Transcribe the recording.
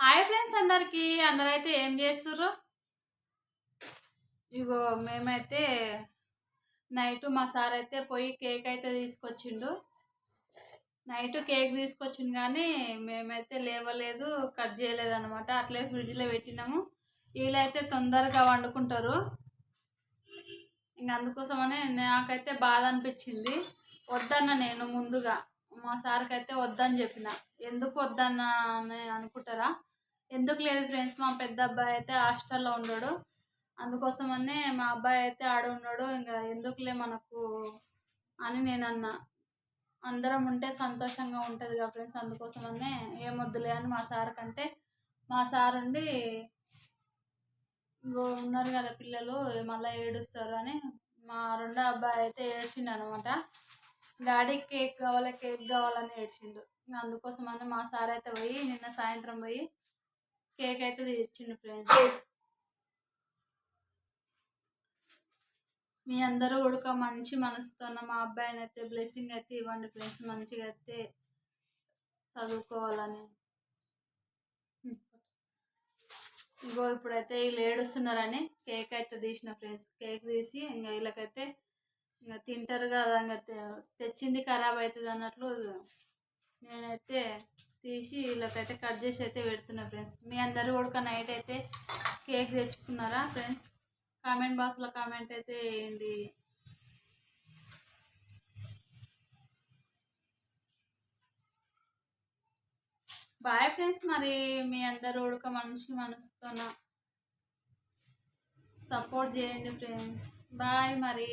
Hi friends అందరికి అందరైతే ఏం చేస్తుర్రు? ఇగో మేమైతే నైట్ మా సార్ అయితే పోయి కేక్ అయితే తీసుకొచ్చిండు. నైట్ కేక్ తీసుకొచ్చిండు కానీ మేమైతే లేవలేదు, కట్ చేయలేదు అనమాట. అట్లే ఫ్రిడ్జ్లో పెట్టినాము. వీళ్ళైతే తొందరగా వండుకుంటారు. ఇంక అందుకోసమని నాకైతే బాధ అనిపించింది. వద్దన్న నేను ముందుగా మా సార్కి అయితే వద్దని చెప్పిన. ఎందుకు వద్దన్న అని అనుకుంటారా? ఎందుకు లేదు ఫ్రెండ్స్, మా పెద్ద అబ్బాయి అయితే హాస్టల్లో ఉన్నాడు. అందుకోసమనే మా అబ్బాయి అయితే ఆడ ఉన్నాడు. ఇంకా ఎందుకులే మనకు అని నేను అన్నా. అందరం ఉంటే సంతోషంగా ఉంటుంది కదా ఫ్రెండ్స్. అందుకోసమనే ఏమొద్దులే అని మా సార్ కంటే మా సార్ ఉండి ఉన్నారు కదా పిల్లలు మళ్ళీ ఏడుస్తారు అని మా రెండో అబ్బాయి అయితే ఏడ్చిండు అనమాట. డాడీ కేక్ కావాలని ఏడ్చిండు. ఇంకా అందుకోసమని మా సార్ అయితే పోయి నిన్న సాయంత్రం పోయి కేక్ అయితే తెచ్చిండు ఫ్రెండ్స్. మీ అందరూ ఉడక మంచి మనసుతో మా అబ్బాయిని అయితే బ్లెస్సింగ్ అయితే ఇవ్వండి ఫ్రెండ్స్. మంచిగా అయితే చదువుకోవాలని. ఇంకో ఇప్పుడైతే వీళ్ళు ఏడుస్తున్నారని కేక్ అయితే తీసిన ఫ్రెండ్స్. కేక్ తీసి ఇంకా వీళ్ళకైతే ఇంకా తింటారు కదా, ఇంకా తెచ్చింది ఖరాబ్ అవుతుంది అన్నట్లు నేనైతే తీసి వీళ్ళకైతే కట్ చేసి అయితే పెడుతున్నా ఫ్రెండ్స్. మీ అందరూ కూడా నైట్ అయితే కేక్ తెచ్చుకున్నారా ఫ్రెండ్స్? కామెంట్ బాక్స్లో కామెంట్ అయితే వేయండి. Bye friends. మరి మీ అందరూ ఉడక మనిషి మనసుతో సపోర్ట్ చేయండి ఫ్రెండ్స్. బాయ్ మరి.